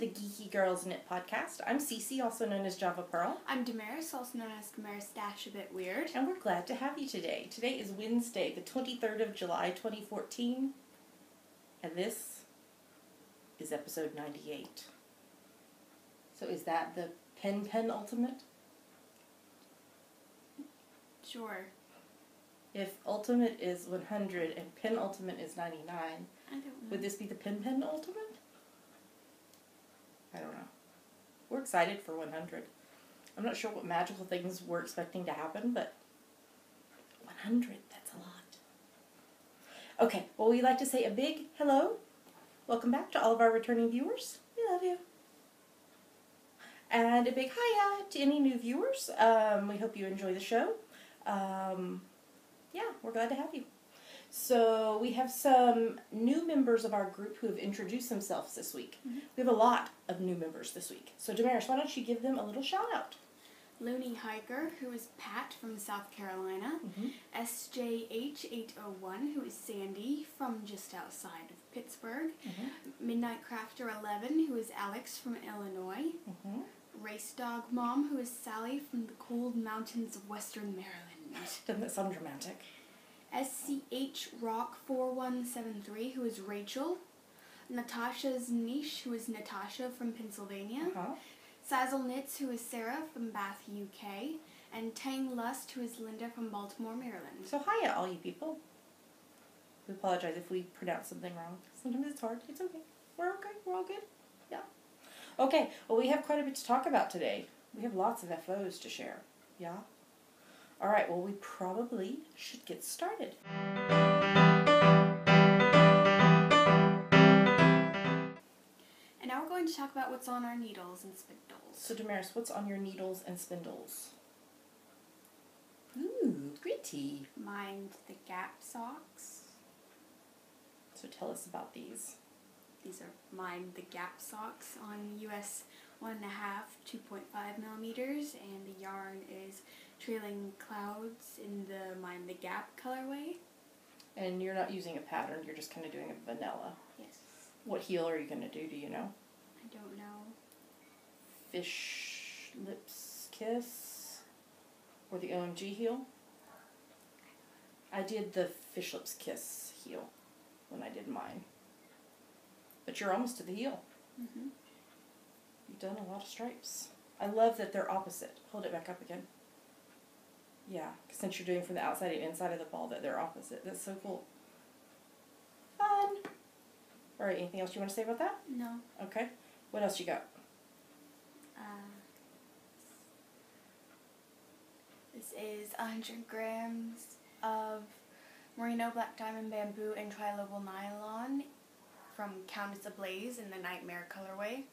the Geeky Girls Knit podcast. I'm Cece, also known as JavaPurl. I'm Damaris, also known as damaris-abitweird. And we're glad to have you today. Today is Wednesday, the 23rd of July, 2014. And this is episode 98. So is that the pen ultimate? Sure. If ultimate is 100 and pen ultimate is 99, I don't know. would this be the pen ultimate? I don't know. We're excited for 100. I'm not sure what magical things we're expecting to happen, but 100, that's a lot. Okay, well, we'd like to say a big hello. Welcome back to all of our returning viewers. We love you. And a big hiya to any new viewers. We hope you enjoy the show. Yeah, we're glad to have you. So we have some new members of our group who have introduced themselves this week. Mm-hmm. We have a lot of new members this week. So Damaris, why don't you give them a little shout out? Looney Hiker, who is Pat from South Carolina. Mm-hmm. SJ801, who is Sandy from just outside of Pittsburgh. Mm-hmm. Midnight Crafter 11, who is Alex from Illinois. Mm-hmm. Race Dog Mom, who is Sally from the cold mountains of Western Maryland. Doesn't that sound dramatic? SCH Rock 4173, who is Rachel. Natasha's Niche, who is Natasha from Pennsylvania. Uh-huh. Sazzle Knits, who is Sarah from Bath, UK. And Tang Lust, who is Linda from Baltimore, Maryland. So hiya, all you people. We apologize if we pronounce something wrong. Sometimes it's hard. It's okay. We're okay. We're all good. Yeah. Okay. Well, we have quite a bit to talk about today. We have lots of FOs to share. Yeah? All right. Well, we probably should get started. And now we're going to talk about what's on our needles and spindles. So, Damaris, what's on your needles and spindles? Ooh, pretty. Mind the Gap socks. So tell us about these. These are Mind the Gap socks on US 1.5, 2.5 millimeters, and the yarn is Trailing Clouds in the Mind the Gap colorway. And you're not using a pattern, you're just kind of doing a vanilla. Yes. What heel are you going to do you know? I don't know. Fish Lips Kiss? Or the OMG heel? I did the Fish Lips Kiss heel when I did mine. But you're almost to the heel. Mm-hmm. You've done a lot of stripes. I love that they're opposite. Hold it back up again. Yeah, since you're doing from the outside and inside of the ball, that they're opposite. That's so cool. Fun! Alright, anything else you want to say about that? No. Okay. What else you got? This is 100 grams of merino black diamond bamboo and tri-level nylon from Countess Ablaze in the Nightmare colorway.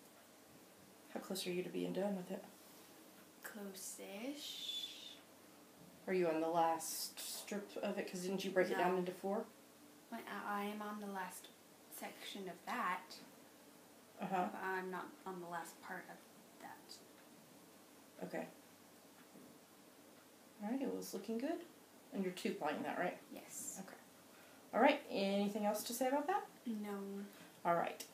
How close are you to being done with it? Close-ish. Are you on the last strip of it? Because didn't you break it down into 4? I am on the last section of that. Uh-huh. But I'm not on the last part of that. Okay. Alright, it was looking good. And you're 2-plying that, right? Yes. Okay. Alright, anything else to say about that? No. Alright.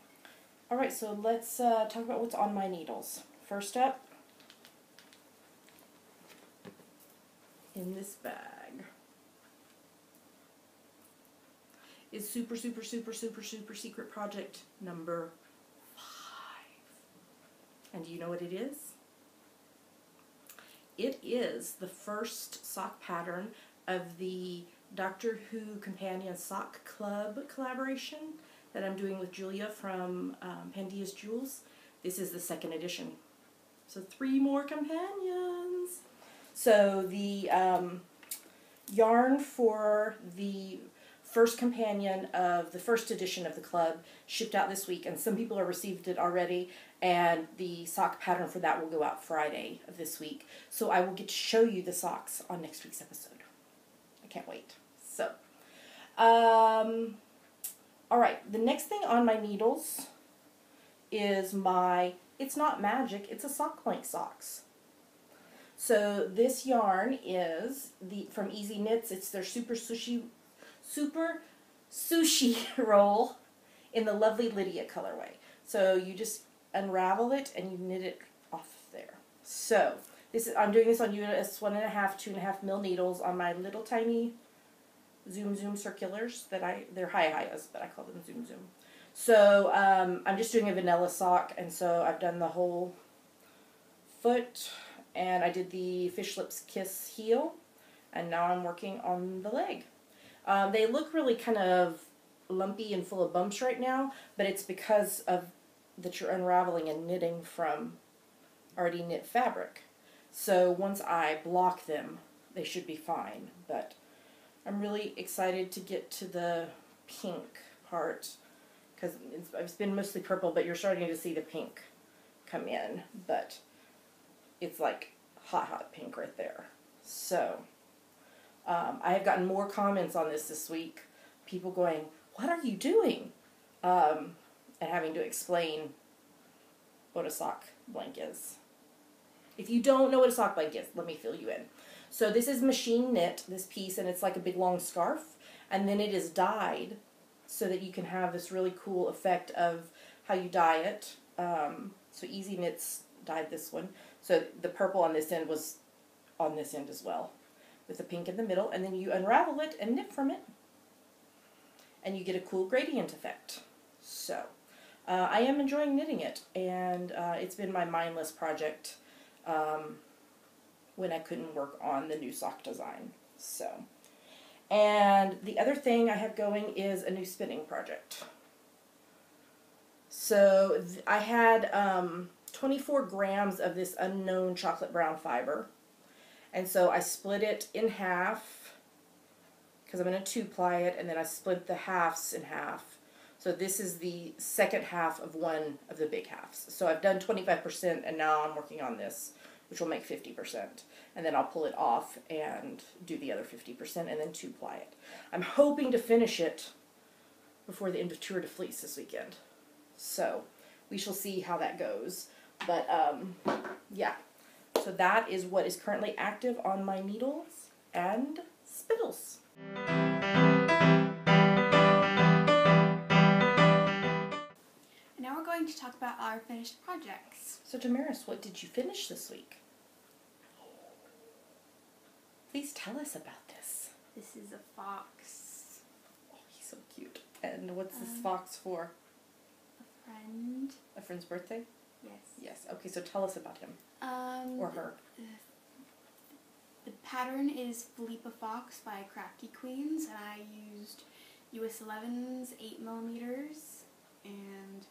Alright, so let's talk about what's on my needles. First up, in this bag, is super secret project number 5. And do you know what it is? It is the first sock pattern of the Doctor Who Companion Sock Club collaboration that I'm doing with Julia from Pandia's Jewels. This is the 2nd edition. So 3 more companions. So the yarn for the first companion of the 1st edition of the club shipped out this week, and some people have received it already, and the sock pattern for that will go out Friday of this week. So I will get to show you the socks on next week's episode. I can't wait. So, alright, the next thing on my needles is it's not magic, it's a sock blank socks. So this yarn is from Easy Knits. It's their super sushi roll in the lovely Lydia colorway. So you just unravel it and you knit it off there. So I'm doing this on US 1.5, 2.5 mil needles on my little tiny Zoom circulars they're hi-has, but I call them Zoom. So I'm just doing a vanilla sock, and so I've done the whole foot, and I did the Fish Lips Kiss heel, and now I'm working on the leg. They look really kind of lumpy and full of bumps right now, but it's because of that you're unraveling and knitting from already knit fabric. So once I block them, they should be fine, but I'm really excited to get to the pink part, because it's been mostly purple, but you're starting to see the pink come in, but it's like hot pink right there. So I have gotten more comments on this week, people going, what are you doing? And having to explain what a sock blank is. If you don't know what a sock blank is, let me fill you in. So this is machine knit, this piece, and it's like a big long scarf, and then it is dyed so that you can have this really cool effect of how you dye it. So Easy Knits dyed this one. So the purple on this end was on this end as well, with the pink in the middle, and then you unravel it and knit from it, and you get a cool gradient effect. So I am enjoying knitting it, and it's been my mindless project when I couldn't work on the new sock design. So, and the other thing I have going is a new spinning project. So I had 24 grams of this unknown chocolate brown fiber, and so I split it in half because I'm going to 2-ply it, and then I split the halves in half. So this is the second half of one of the big halves. So I've done 25%, and now I'm working on this, which will make 50%. And then I'll pull it off and do the other 50% and then 2-ply it. I'm hoping to finish it before the end of Tour de Fleece this weekend. So we shall see how that goes. But yeah, so that is what is currently active on my needles and spindles. Now we're going to talk about our finished projects. So Damaris, what did you finish this week? Please tell us about this. This is a fox. Oh, he's so cute. And what's this fox for? A friend. A friend's birthday? Yes. Yes. Okay, so tell us about him. Or her. The pattern is Philippa Fox by Crafty Queens, and I used US 11's 8mm, and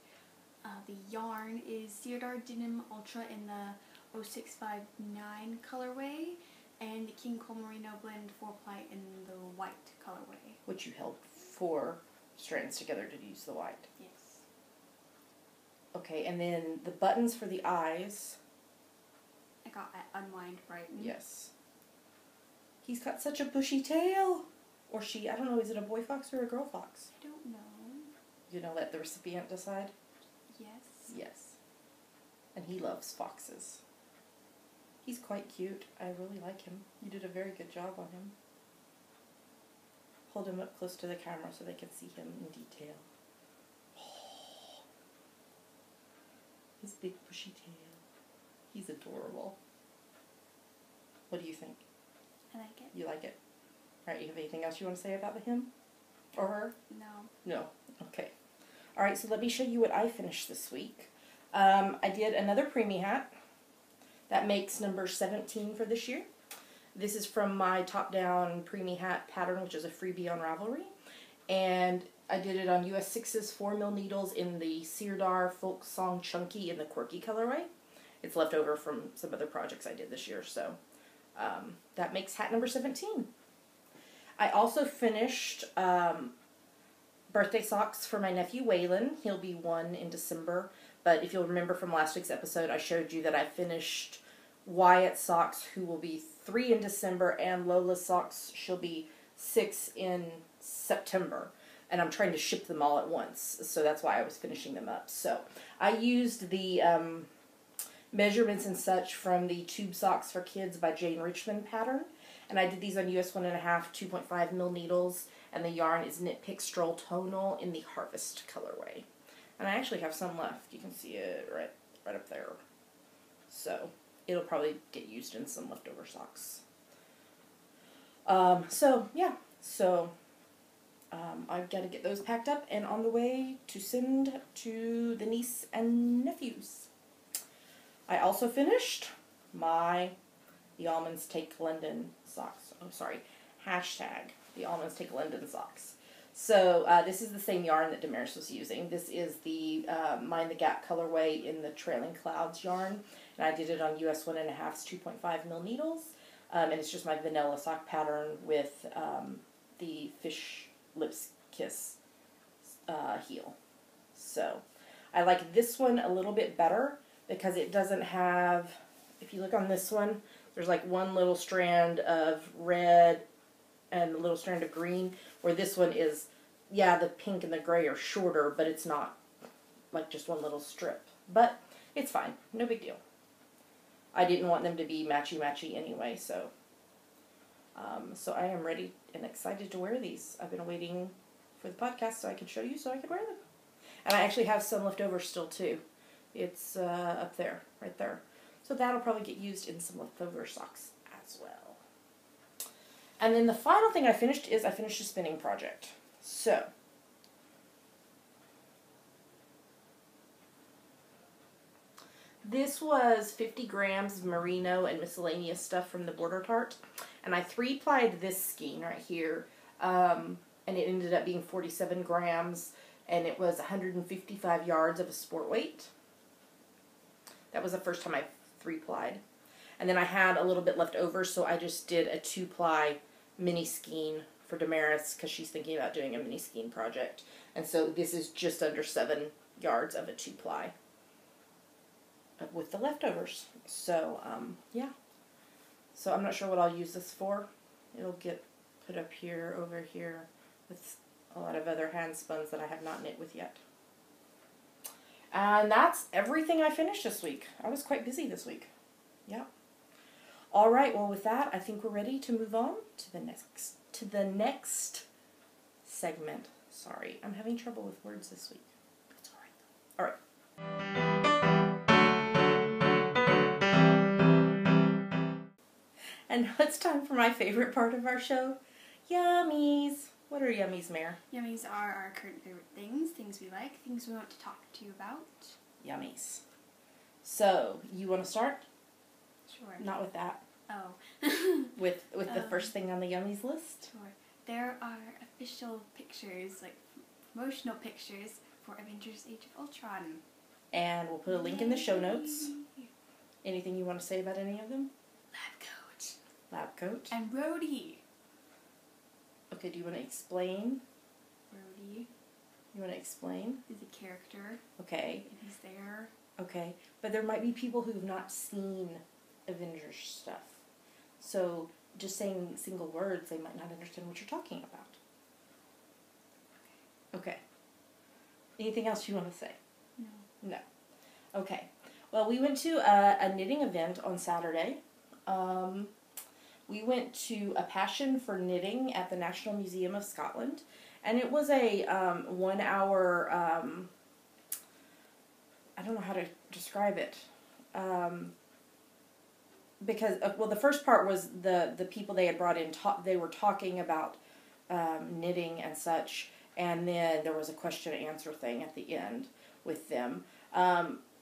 the yarn is Cedar Denim Ultra in the 0659 colorway, and the King Cole Merino Blend 4-ply in the white colorway. Which you held 4 strands together to use the white. Yes. Okay, and then the buttons for the eyes. I got at Unwind Brighton. Yes. He's got such a bushy tail. Or she, I don't know, is it a boy fox or a girl fox? I don't know. You know, let the recipient decide? Yes. Yes. And he loves foxes. He's quite cute. I really like him. You did a very good job on him. Hold him up close to the camera so they can see him in detail. Oh, his big bushy tail. He's adorable. What do you think? I like it. You like it? Alright, you have anything else you want to say about him? Or her? No. No. Okay. Alright, so let me show you what I finished this week. I did another preemie hat. That makes number 17 for this year. This is from my top-down preemie hat pattern, which is a freebie on Ravelry. And I did it on US 6's 4mm needles in the Sirdar Folk Song Chunky in the Quirky colorway. It's left over from some other projects I did this year, so that makes hat number 17. I also finished birthday socks for my nephew Waylon. He'll be 1 in December. But if you'll remember from last week's episode, I showed you that I finished Wyatt's socks, who will be 3 in December, and Lola's socks, she'll be 6 in September. And I'm trying to ship them all at once, so that's why I was finishing them up. So I used the measurements and such from the Tube Socks for Kids by Jane Richmond pattern. And I did these on US 1.5, 2.5mm needles, and the yarn is Knit Pick Stroll Tonal in the Harvest colorway. And I actually have some left. You can see it right right up there. So it'll probably get used in some leftover socks. I've got to get those packed up and on the way to send to the niece and nephews. I also finished my The Almonds Take London socks. Oh, sorry. Hashtag The Almonds Take London socks. So this is the same yarn that Damaris was using. This is the Mind the Gap colorway in the Trailing Clouds yarn. And I did it on US 1.5's 2.5 mil needles. And it's just my vanilla sock pattern with the Fish Lips Kiss heel. So I like this one a little bit better because it doesn't have, if you look on this one, there's like one little strand of red and a little strand of green, where this one is, yeah, the pink and the gray are shorter, but it's not like just one little strip. But it's fine. No big deal. I didn't want them to be matchy-matchy anyway, so I am ready and excited to wear these. I've been waiting for the podcast so I could show you so I could wear them. And I actually have some left over still, too. It's up there, right there. So that'll probably get used in some leftover socks as well. And then the final thing I finished is I finished a spinning project. So, this was 50 grams of merino and miscellaneous stuff from the Border Tart. And I 3-plied this skein right here. And it ended up being 47 grams. And it was 155 yards of a sport weight. That was the first time I 3-plied. And then I had a little bit left over, so I just did a 2-ply mini skein for Damaris because she's thinking about doing a mini skein project. And so this is just under 7 yards of a 2-ply with the leftovers. So, yeah. So I'm not sure what I'll use this for. It'll get put up here, over here, with a lot of other hand spuns that I have not knit with yet. And that's everything I finished this week. I was quite busy this week. Yeah. All right, well with that, I think we're ready to move on to the next segment. Sorry, I'm having trouble with words this week. It's all right. All right. And now it's time for my favorite part of our show, Yummies. What are yummies, Mare? Yummies are our current favorite things, things we like, things we want to talk to you about. Yummies. So, you want to start? Sure. Not with that. Oh. with the first thing on the yummies list? Sure. There are official pictures, like promotional pictures for Avengers Age of Ultron. And we'll put a link in the show notes. Anything you want to say about any of them? Lab coat. Lab coat. And Rhodey. Okay, do you want to explain? Rhodey. You want to explain? Is a character. Okay. And he's there. Okay, but there might be people who have not seen Avengers stuff. So, just saying single words, they might not understand what you're talking about. Okay. Anything else you want to say? No. No. Okay. Well, we went to a knitting event on Saturday. We went to a Passion for Knitting at the National Museum of Scotland. And it was a 1 hour, I don't know how to describe it. Because, well, the first part was the people they had brought in, they were talking about knitting and such. And then there was a question and answer thing at the end with them.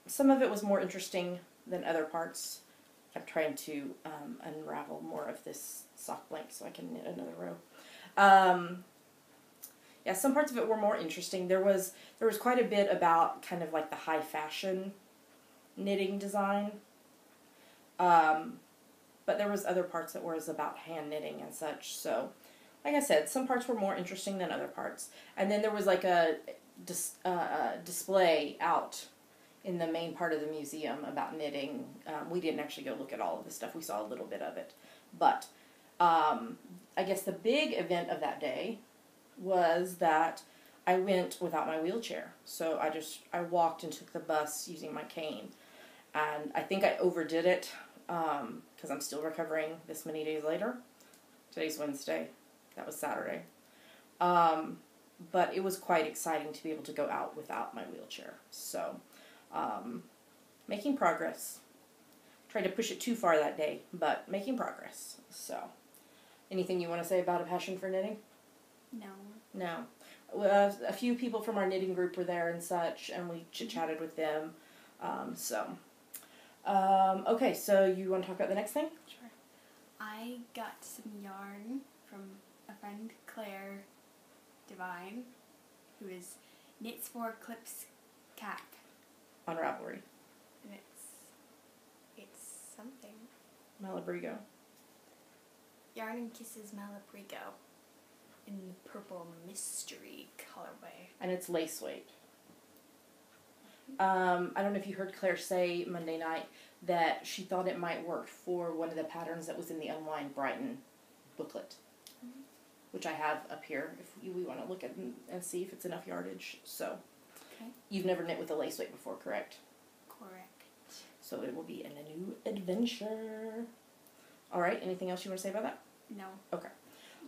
Some of it was more interesting than other parts. I'm trying to unravel more of this sock blank so I can knit another row. Yeah, some parts of it were more interesting. There was quite a bit about kind of like the high fashion knitting design. But there was other parts that was about hand knitting and such. So, like I said, some parts were more interesting than other parts. And then there was like a display out in the main part of the museum about knitting. We didn't actually go look at all of the stuff. We saw a little bit of it. But I guess the big event of that day was that I went without my wheelchair. So I walked and took the bus using my cane. And I think I overdid it because I'm still recovering this many days later. Today's Wednesday. That was Saturday. But it was quite exciting to be able to go out without my wheelchair. So, Making progress. Tried to push it too far that day, but making progress. So, anything you want to say about a passion for knitting? No. No. A few people from our knitting group were there and such, and we chit-chatted with them. Okay, so you want to talk about the next thing? Sure. I got some yarn from a friend, Claire Divine, who is Knits for Clips Cap. On Ravelry. And it's something. Malabrigo. Yarn and Kisses Malabrigo in the purple mystery colorway. And it's lace weight. I don't know if you heard Claire say Monday night that she thought it might work for one of the patterns that was in the Unwind Brighton booklet, which I have up here if we want to look at and see if it's enough yardage. So, okay. You've never knit with a lace weight before, correct? Correct. So it will be in a new adventure. All right, anything else you want to say about that? No. Okay.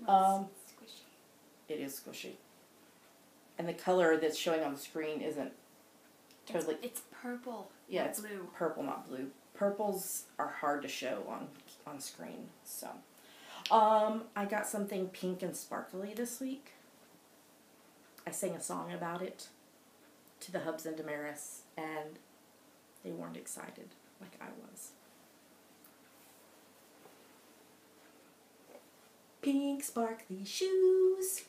It's squishy. It is squishy. And the color that's showing on the screen isn't totally... It's purple. Yeah, not it's blue. Purple, not blue. Purples are hard to show on screen. So, I got something pink and sparkly this week. I sang a song about it to the Hubs and Damaris, and they weren't excited like I was. Pink sparkly shoes.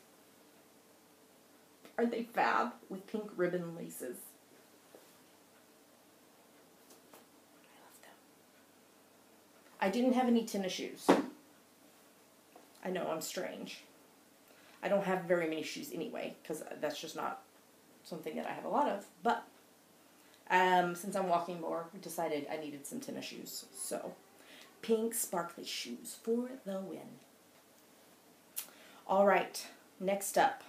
Aren't they fab? With pink ribbon laces. I love them. I didn't have any tennis shoes. I know, I'm strange. I don't have very many shoes anyway, because that's just not something that I have a lot of. But, since I'm walking more, I decided I needed some tennis shoes. So, pink sparkly shoes for the win. All right, next up.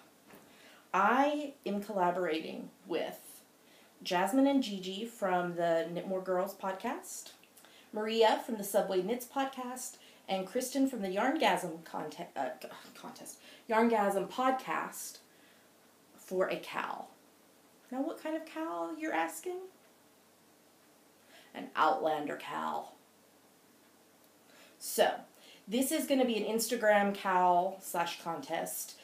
I am collaborating with Jasmine and Gigi from the Knit More Girls podcast, Maria from the Subway Knits podcast, and Kristen from the Yarngasm Yarngasm podcast for a cowl. Now, what kind of cowl, you're asking? An Outlander cowl. So, this is going to be an Instagram cowl / contest.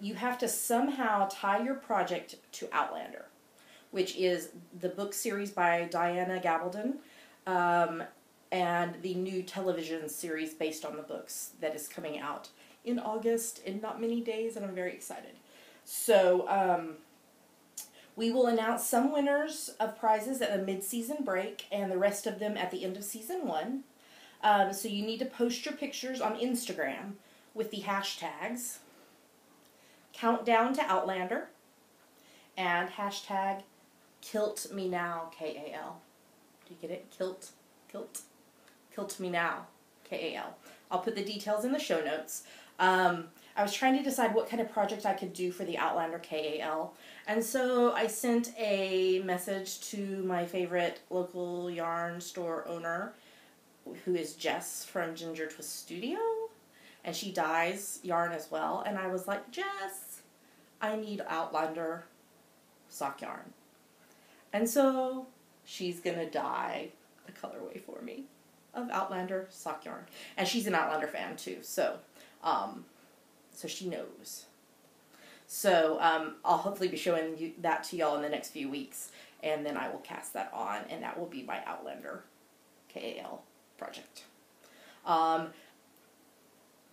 You have to somehow tie your project to Outlander, which is the book series by Diana Gabaldon, and the new television series based on the books that is coming out in August in not many days, and I'm very excited. So, we will announce some winners of prizes at a mid-season break, and the rest of them at the end of season 1. So you need to post your pictures on Instagram with the hashtags Countdown to Outlander and hashtag Kilt Me Now, K-A-L. Do you get it? Kilt Me Now, K-A-L. I'll put the details in the show notes. I was trying to decide what kind of project I could do for the Outlander K-A-L. And so I sent a message to my favorite local yarn store owner, who is Jess from Ginger Twist Studio. And she dyes yarn as well. And I was like, Jess, I need Outlander sock yarn. And so she's going to dye a colorway for me of Outlander sock yarn. And she's an Outlander fan too. So she knows. So I'll hopefully be showing that to y'all in the next few weeks, and then I will cast that on, and that will be my Outlander KAL project.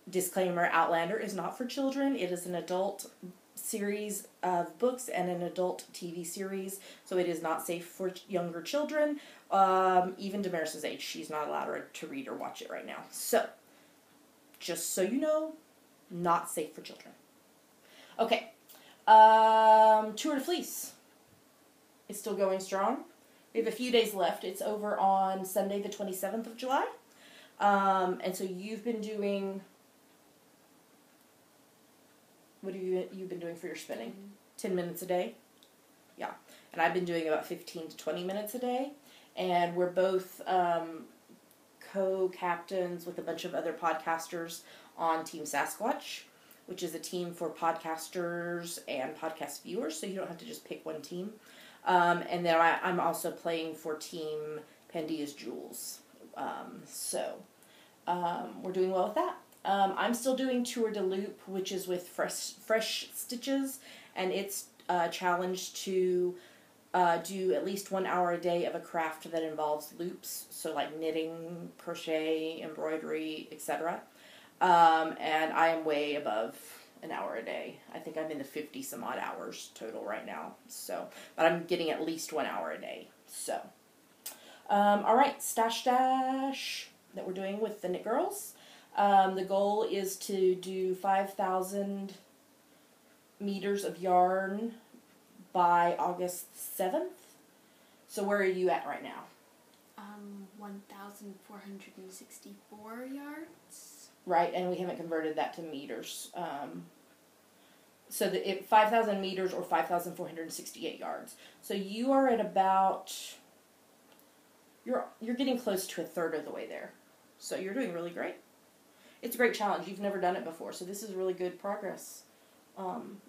Disclaimer, Outlander is not for children. It is an adult series of books and an adult TV series, so it is not safe for younger children. Even Damaris' age, she's not allowed to read or watch it right now. So, just so you know, not safe for children. Okay, Tour de Fleece is still going strong. We have a few days left. It's over on Sunday the 27th of July. And so you've been doing... What have you been doing for your spinning? 10 minutes a day? Yeah. And I've been doing about 15 to 20 minutes a day. And we're both co-captains with a bunch of other podcasters on Team Sasquatch, which is a team for podcasters and podcast viewers, so you don't have to just pick one team. And then I'm also playing for Team Pandia's Jewels. We're doing well with that. I'm still doing Tour de Loop, which is with Fresh Stitches, and it's challenged to do at least 1 hour a day of a craft that involves loops, so like knitting, crochet, embroidery, etc. And I am way above an hour a day. I think I'm in the 50 some odd hours total right now. So, but I'm getting at least 1 hour a day. So, all right, Stash Dash that we're doing with the Knit Girls. The goal is to do 5,000 meters of yarn by August 7th. So where are you at right now? 1,464 yards. Right, and we haven't converted that to meters. So 5,000 meters or 5,468 yards. So you are at about, you're getting close to a third of the way there. So you're doing really great. It's a great challenge. You've never done it before, so this is really good progress.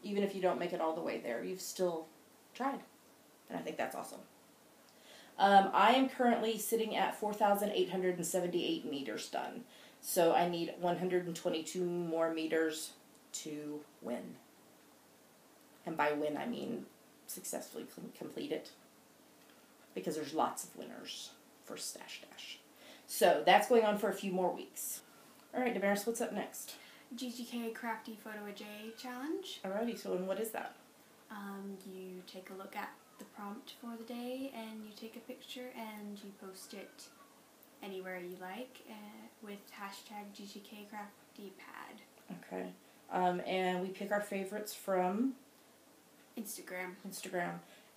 Even if you don't make it all the way there, you've still tried. And I think that's awesome. I am currently sitting at 4,878 meters done. So I need 122 more meters to win. And by win, I mean successfully complete it. Because there's lots of winners for Stash Dash. So that's going on for a few more weeks. All right, Damaris, what's up next? GGK Crafty Photo a J Challenge. Alrighty, so what is that? You take a look at the prompt for the day, and you take a picture, and you post it anywhere you like with hashtag GGKCraftyPad. Okay. And we pick our favorites from Instagram.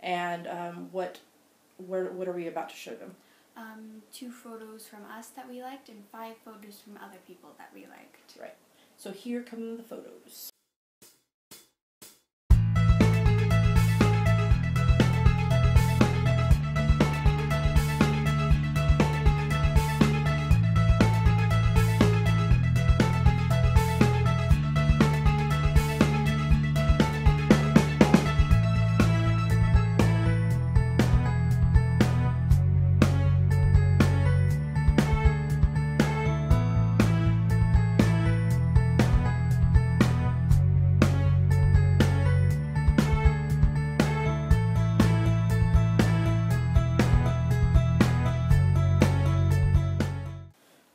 And what are we about to show them? 2 photos from us that we liked and 5 photos from other people that we liked. Right. So here come the photos.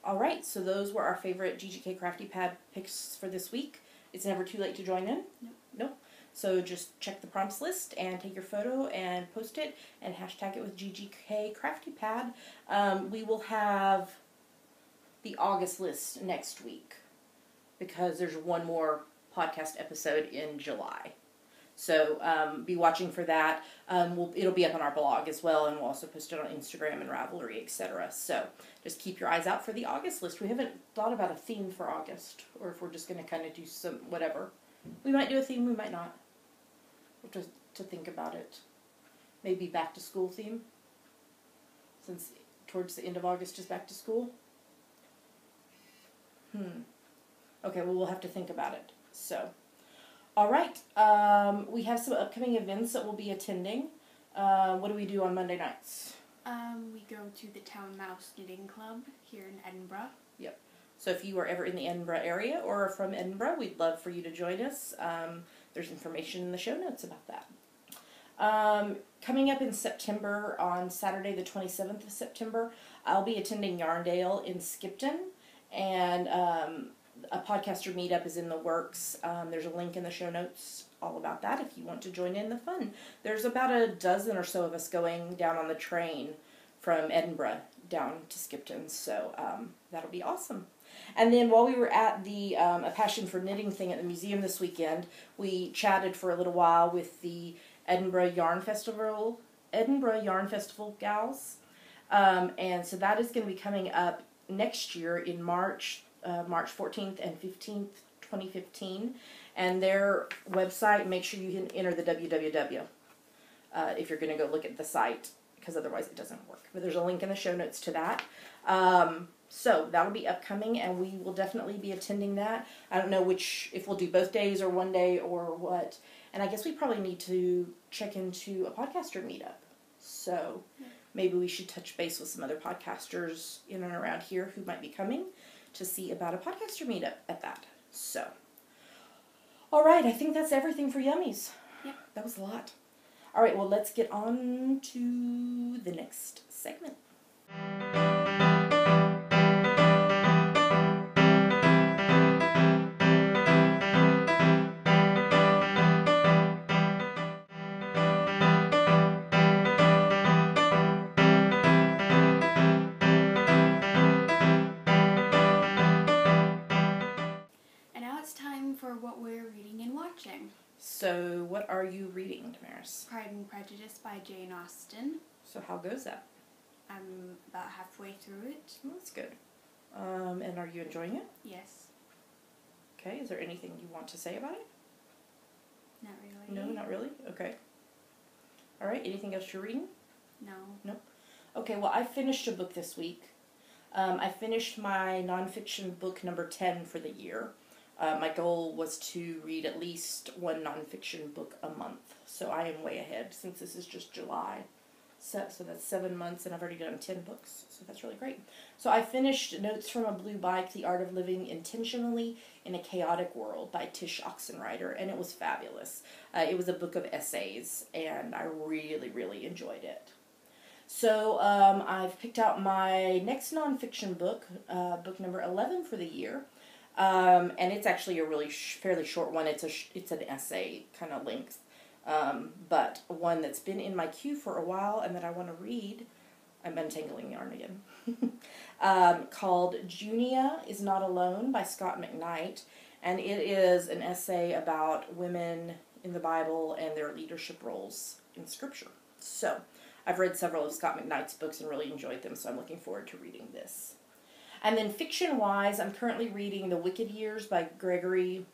Alright, so those were our favorite GGK Crafty Pad picks for this week. It's never too late to join in? Nope. So just check the prompts list and take your photo and post it and hashtag it with GGK Crafty Pad. We will have the August list next week because there's one more podcast episode in July. So be watching for that. It'll be up on our blog as well, and we'll also post it on Instagram and Ravelry, etc. So just keep your eyes out for the August list. We haven't thought about a theme for August, or if we're just going to kind of do some whatever. We might do a theme, we might not. We'll just to think about it. Maybe back to school theme, since towards the end of August is back to school. Okay, well, we'll have to think about it. So. All right, we have some upcoming events that we'll be attending. What do we do on Monday nights? We go to the Town Mouse Knitting Club here in Edinburgh. Yep. So if you are ever in the Edinburgh area or are from Edinburgh, we'd love for you to join us. There's information in the show notes about that. Coming up in September, on Saturday the 27th of September, I'll be attending Yarndale in Skipton, and a podcaster meetup is in the works. There's a link in the show notes all about that if you want to join in the fun. There's about a dozen or so of us going down on the train from Edinburgh down to Skipton, so that'll be awesome. And then while we were at the A Passion for Knitting thing at the museum this weekend, we chatted for a little while with the Edinburgh Yarn Festival gals. And so that is going to be coming up next year in March 14th and 15th, 2015. And their website, make sure you enter the www if you're going to go look at the site, because otherwise it doesn't work. But there's a link in the show notes to that. So that'll be upcoming, and we will definitely be attending that. I don't know if we'll do both days or one day or what. And I guess we probably need to check into a podcaster meetup. So maybe we should touch base with some other podcasters in and around here who might be coming to see about a podcaster meetup at that. So, all right, I think that's everything for Yummies. Yep. That was a lot. All right, well, let's get on to the next segment. For what we're reading and watching. So, what are you reading, Damaris? Pride and Prejudice by Jane Austen. So, how goes that? I'm about halfway through it. Well, that's good. And are you enjoying it? Yes. Okay, is there anything you want to say about it? Not really. No, not really? Okay. All right, anything else you're reading? No. Nope. Okay, well, I finished a book this week. I finished my nonfiction book number 10 for the year. My goal was to read at least one nonfiction book a month. So I am way ahead since this is just July. So that's 7 months, and I've already done 10 books. So that's really great. So I finished Notes from a Blue Bike, The Art of Living Intentionally in a Chaotic World by Tish Oxenreider, and it was fabulous. It was a book of essays, and I really, really enjoyed it. So I've picked out my next nonfiction book, book number 11 for the year. And it's actually a really fairly short one. It's an essay kind of length, but one that's been in my queue for a while and that I want to read. I'm untangling yarn again. Called Junia is Not Alone by Scott McKnight, and it is an essay about women in the Bible and their leadership roles in Scripture. So I've read several of Scott McKnight's books and really enjoyed them, so I'm looking forward to reading this. And then fiction-wise, I'm currently reading The Wicked Years by Gregory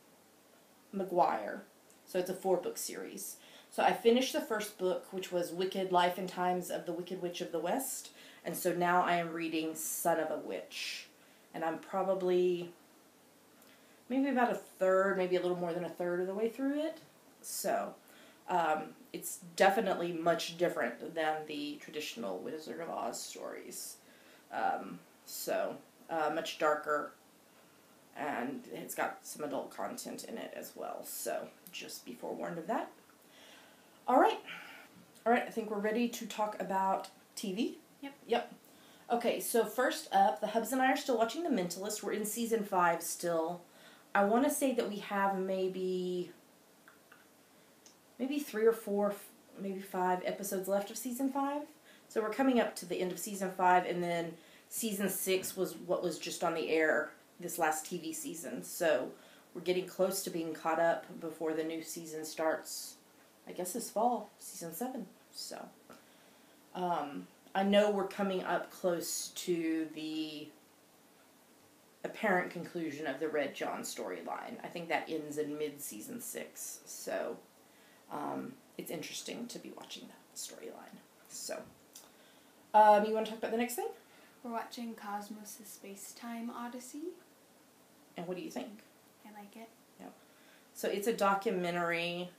Maguire. So it's a 4-book series. So I finished the first book, which was Wicked Life and Times of the Wicked Witch of the West. And so now I am reading Son of a Witch. And I'm probably maybe about a third, maybe a little more than a third of the way through it. So it's definitely much different than the traditional Wizard of Oz stories. Much darker, and it's got some adult content in it as well, so just be forewarned of that. Alright, I think we're ready to talk about TV. Yep. Okay, so first up, the Hubs and I are still watching The Mentalist. We're in season 5 still. I want to say that we have maybe 3 or 4, maybe 5 episodes left of season 5. So we're coming up to the end of season 5, and then season 6 was what was just on the air this last TV season. So we're getting close to being caught up before the new season starts, I guess this fall, season 7. So I know we're coming up close to the apparent conclusion of the Red John storyline. I think that ends in mid-season 6. So it's interesting to be watching that storyline. So you want to talk about the next thing? We're watching Cosmos' Spacetime Odyssey. And what do you think? I like it. Yep. So it's a documentary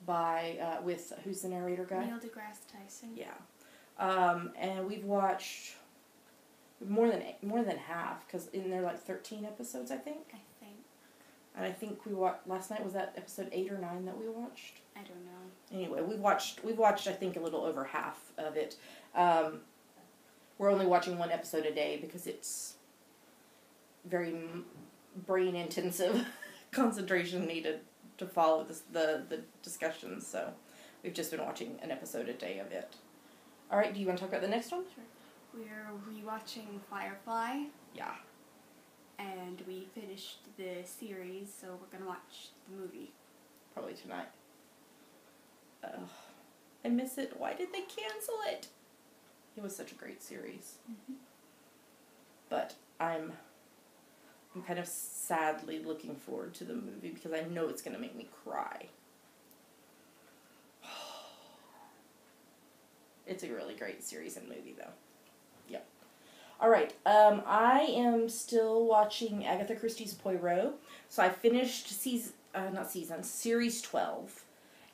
by, with, who's the narrator guy? Neil deGrasse Tyson. Yeah. And we've watched more than half, because in there like 13 episodes, I think. And I think we watched, last night, was that episode 8 or 9 that we watched? I don't know. Anyway, we've watched I think a little over half of it. We're only watching one episode a day because it's very brain-intensive concentration needed to follow the discussions. So we've just been watching an episode a day of it. All right, do you want to talk about the next one? Sure. We're rewatching Firefly. Yeah. And we finished the series, so we're going to watch the movie. Probably tonight. I miss it. Why did they cancel it? It was such a great series. Mm-hmm. But I'm kind of sadly looking forward to the movie because I know it's going to make me cry. It's a really great series and movie, though. Yep. All right. I am still watching Agatha Christie's Poirot. So I finished Series 12.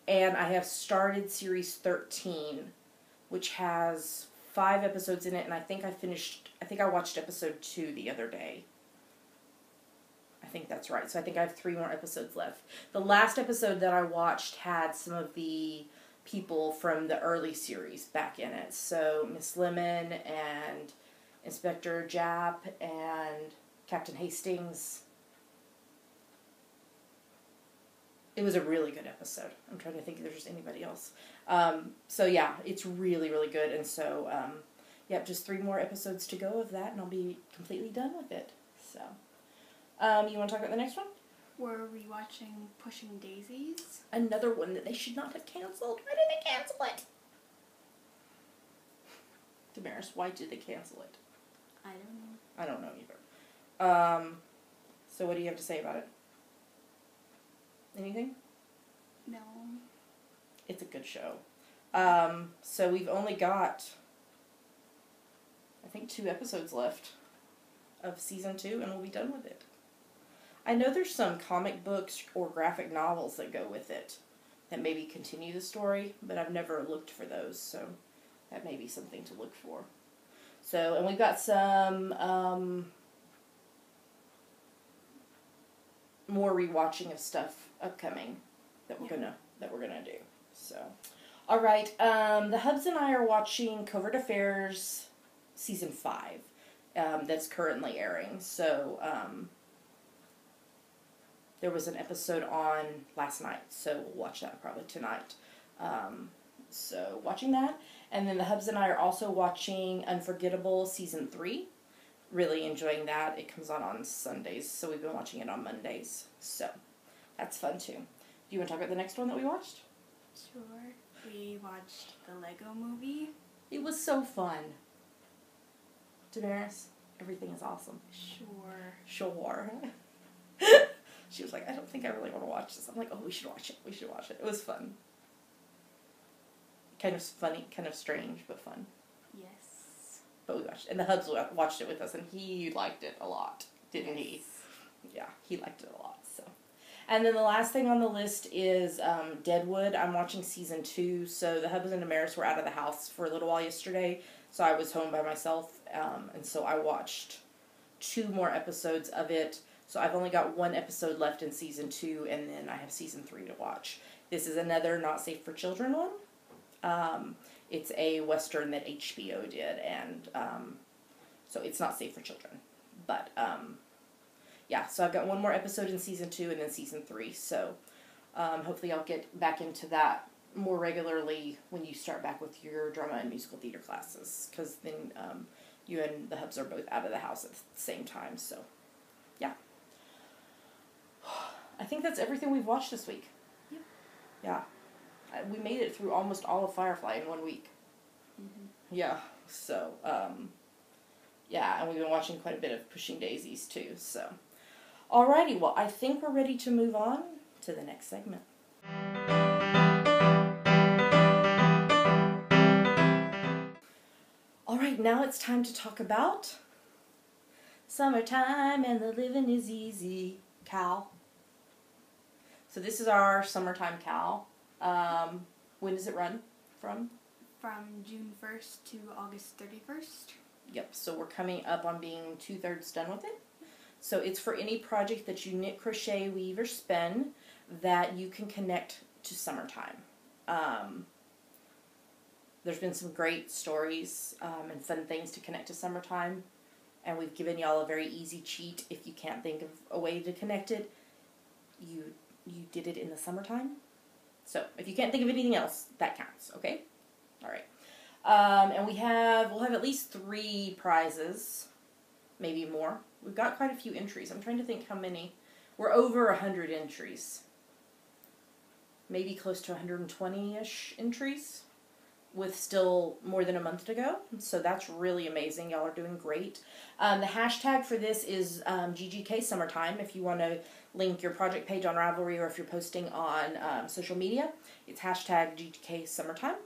And I have started Series 13, which has 5 episodes in it. And I think I watched episode 2 the other day. I think that's right. So I think I have 3 more episodes left. The last episode that I watched had some of the people from the early series back in it. So Miss Lemon and Inspector Japp and Captain Hastings. It was a really good episode. I'm trying to think if there's anybody else. So yeah, it's really, really good. And so, just 3 more episodes to go of that, and I'll be completely done with it. So, you want to talk about the next one? We're rewatching Pushing Daisies. Another one that they should not have canceled. Why did they cancel it? Damaris, why did they cancel it? I don't know. I don't know either. So what do you have to say about it? Anything? No. It's a good show. So we've only got, I think, 2 episodes left of season 2, and we'll be done with it. I know there's some comic books or graphic novels that go with it that maybe continue the story, but I've never looked for those, so that may be something to look for. So, and we've got some more rewatching of stuff upcoming that we're gonna do. So, all right, the Hubs and I are watching Covert Affairs season 5. That's currently airing. So, there was an episode on last night, so we'll watch that probably tonight. So watching that, and then the Hubs and I are also watching Unforgettable season 3. Really enjoying that. It comes on Sundays, so we've been watching it on Mondays. So that's fun too. Do you want to talk about the next one that we watched? Sure. We watched the Lego movie. It was so fun. Damaris, everything is awesome. Sure. She was like, I don't think I really want to watch this. I'm like, oh, we should watch it. It was fun. Kind of funny, kind of strange, but fun. Yes. But we watched it. And the Hubs watched it with us, and he liked it a lot, didn't he? Yeah, he liked it a lot. So, and then the last thing on the list is Deadwood. I'm watching season 2. So the Hubs and Damaris were out of the house for a little while yesterday, so I was home by myself, and so I watched 2 more episodes of it. So I've only got 1 episode left in season 2, and then I have season 3 to watch. This is another not safe for children one. It's a Western that HBO did, and so it's not safe for children. But yeah, so I've got 1 more episode in season 2 and then season 3. So hopefully I'll get back into that more regularly when you start back with your drama and musical theater classes, because then you and the Hubs are both out of the house at the same time. So yeah. I think that's everything we've watched this week. Yep. Yeah. We made it through almost all of Firefly in 1 week. Mm-hmm. Yeah. So, yeah, and we've been watching quite a bit of Pushing Daisies, too. So, alrighty. Well, I think we're ready to move on to the next segment. Alright, now it's time to talk about summertime and the living is easy. Cal. So this is our summertime Cal. When does it run from? From June 1st to August 31st. Yep, so we're coming up on being 2/3 done with it. So it's for any project that you knit, crochet, weave, or spin that you can connect to summertime. There's been some great stories and fun things to connect to summertime. And we've given y'all a very easy cheat. If you can't think of a way to connect it, you did it in the summertime. So if you can't think of anything else, that counts, okay? All right. And we'll have at least 3 prizes, maybe more. We've got quite a few entries. I'm trying to think how many. We're over 100 entries. Maybe close to 120-ish entries, with still more than a month to go. So that's really amazing. Y'all are doing great. The hashtag for this is GGK Summertime. If you want to link your project page on Ravelry, or if you're posting on social media, it's hashtag GGK Summertime.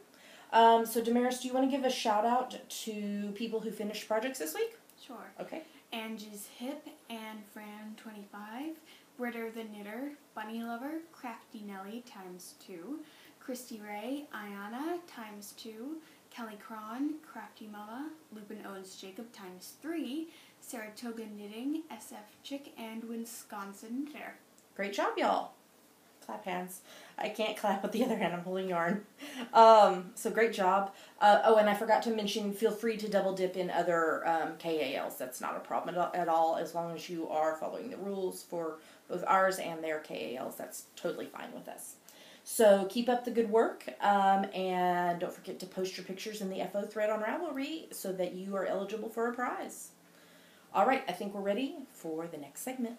So Damaris, do you want to give a shout out to people who finished projects this week? Sure. Okay. Angie's Hip and Fran25, Ritter the Knitter, Bunny Lover, Crafty Nelly ×2, Christie Ray, Ayana ×2, Kelly Cron, Crafty Mama, Lupin Owens Jacob ×3, Saratoga Knitting, SF Chick, and Wisconsin Knit. Great job, y'all. Clap hands. I can't clap with the other hand. I'm holding yarn. So great job. Oh, and I forgot to mention, feel free to double dip in other KALs. That's not a problem at all, as long as you are following the rules for both ours and their KALs. That's totally fine with us. So keep up the good work, and don't forget to post your pictures in the FO thread on Ravelry so that you are eligible for a prize. All right, I think we're ready for the next segment.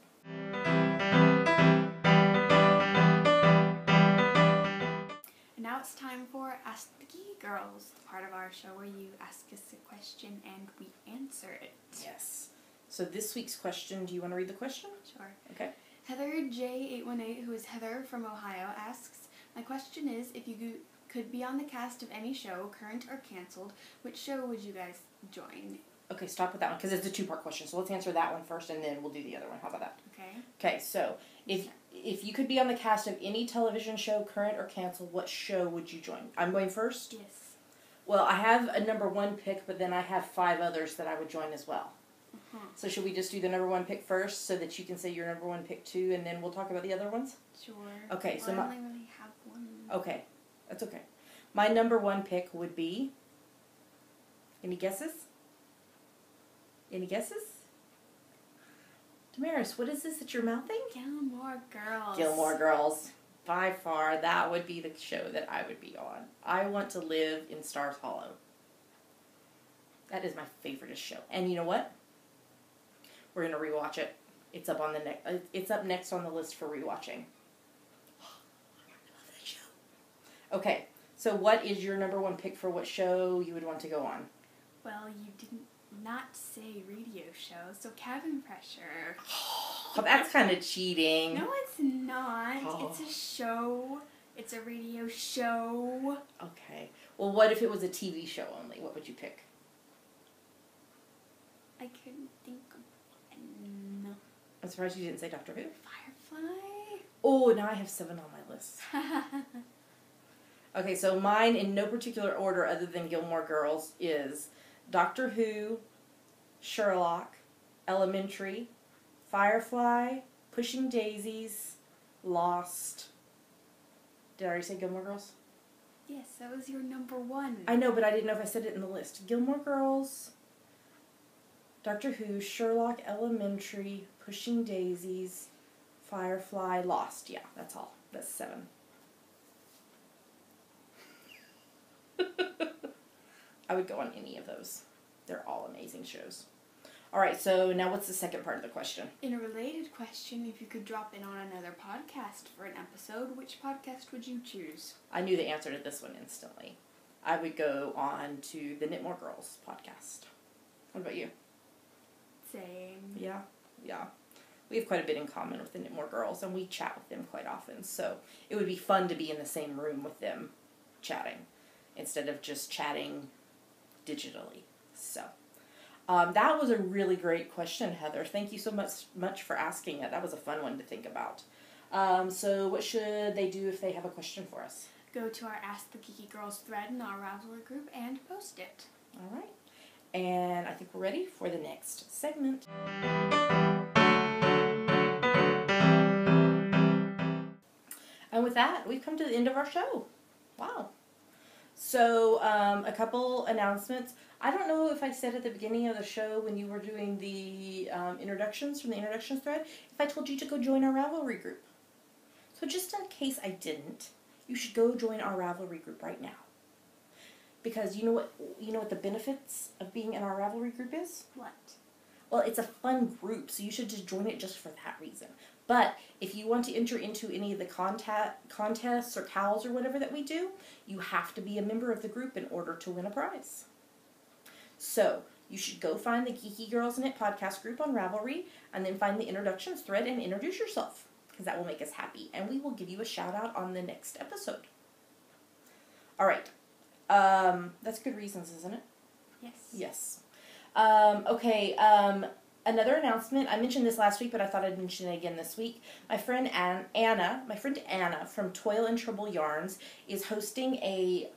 And now it's time for Ask the Geeky Girls, the part of our show where you ask us a question and we answer it. Yes. So this week's question, do you want to read the question? Sure. Okay. Heather J818, who is Heather from Ohio, asks, my question is, if you could be on the cast of any show, current or canceled, which show would you guys join? Okay, stop with that one, because it's a two-part question. So let's answer that one first, and then we'll do the other one. How about that? Okay. Okay, so if you could be on the cast of any television show, current or canceled, what show would you join? I'm going first? Yes. Well, I have a number one pick, but then I have 5 others that I would join as well. Uh-huh. So should we just do the number one pick first, so that you can say your number one pick too, and then we'll talk about the other ones? Sure. Okay, so I only really have one. Okay, that's okay. My number one pick would be... Any guesses? Any guesses? Damaris, what is this that you're mouthing? Gilmore Girls. Gilmore Girls. By far, that would be the show that I would be on. I want to live in Stars Hollow. That is my favoriteest show. And you know what? We're going to rewatch it. It's up on the it's up next on the list for rewatching. I love that show. Okay, so what is your number one pick for what show you would want to go on? Well, you didn't not say radio show, so Cabin Pressure. Well, that's kind of cheating. No, it's not. Oh. It's a show. It's a radio show. Okay. Well, what if it was a TV show only? What would you pick? I couldn't think of one. I'm surprised you didn't say Doctor Who. Firefly? Oh, now I have 7 on my list. Okay, so mine, in no particular order other than Gilmore Girls, is Doctor Who, Sherlock, Elementary, Firefly, Pushing Daisies, Lost. Did I already say Gilmore Girls? Yes, that was your number one. I know, but I didn't know if I said it in the list. Gilmore Girls, Doctor Who, Sherlock, Elementary, Pushing Daisies, Firefly, Lost. Yeah, that's all. That's 7. I would go on any of those. They're all amazing shows. Alright, so now what's the second part of the question? In a related question, if you could drop in on another podcast for an episode, which podcast would you choose? I knew the answer to this one instantly. I would go on to the Knit More Girls podcast. What about you? Same. Yeah. We have quite a bit in common with the Knit More Girls, and we chat with them quite often, so it would be fun to be in the same room with them chatting, instead of just chatting digitally. So, that was a really great question, Heather. Thank you so much for asking it. That was a fun one to think about. So what should they do if they have a question for us? Go to our Ask the Geeky Girls thread in our Ravelry group and post it. All right. And I think we're ready for the next segment. And with that, we've come to the end of our show. Wow. So, a couple announcements. I don't know if I said at the beginning of the show when you were doing the introductions from the introductions thread, if I told you to go join our Ravelry group. So just in case I didn't, you should go join our Ravelry group right now. Because you know what the benefits of being in our Ravelry group is? What? Well, it's a fun group, so you should just join it just for that reason. But if you want to enter into any of the contests or cows or whatever that we do, you have to be a member of the group in order to win a prize. So, you should go find the Geeky Girls Knit podcast group on Ravelry, and then find the introductions thread and introduce yourself, because that will make us happy, and we will give you a shout out on the next episode. Alright, That's good reasons, isn't it? Yes. Yes. Okay, another announcement. I mentioned this last week, but I thought I'd mention it again this week. My friend Anna from Toil and Trouble Yarns is hosting a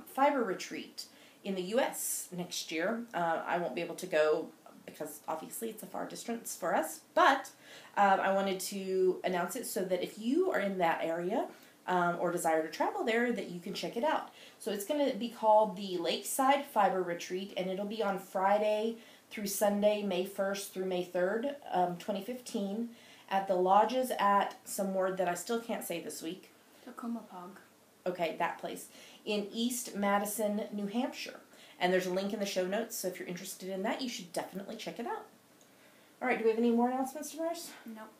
fiber retreat in the U.S. next year. I won't be able to go because obviously it's a far distance for us, but I wanted to announce it so that if you are in that area or desire to travel there, that you can check it out. So it's going to be called the Lakeside Fiber Retreat, and it'll be on Friday through Sunday, May 1st through May 3rd, 2015, at the lodges at some word that I still can't say this week. Tacoma Pog. Okay, that place. In East Madison, New Hampshire. And there's a link in the show notes, so if you're interested in that, you should definitely check it out. All right, do we have any more announcements, Damaris? Nope.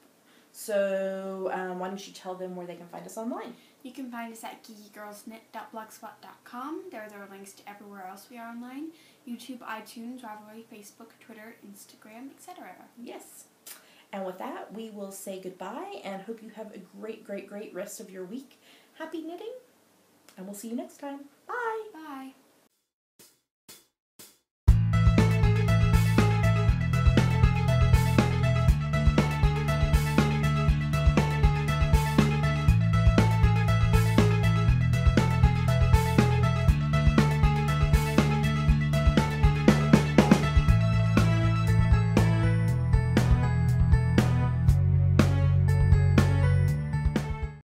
So why don't you tell them where they can find us online? You can find us at geekygirlsnit.blogspot.com. There are links to everywhere else we are online. YouTube, iTunes, Ravelry, Facebook, Twitter, Instagram, etc. Yes. And with that, we will say goodbye and hope you have a great, great, great rest of your week. Happy knitting, and we'll see you next time. Bye. Bye.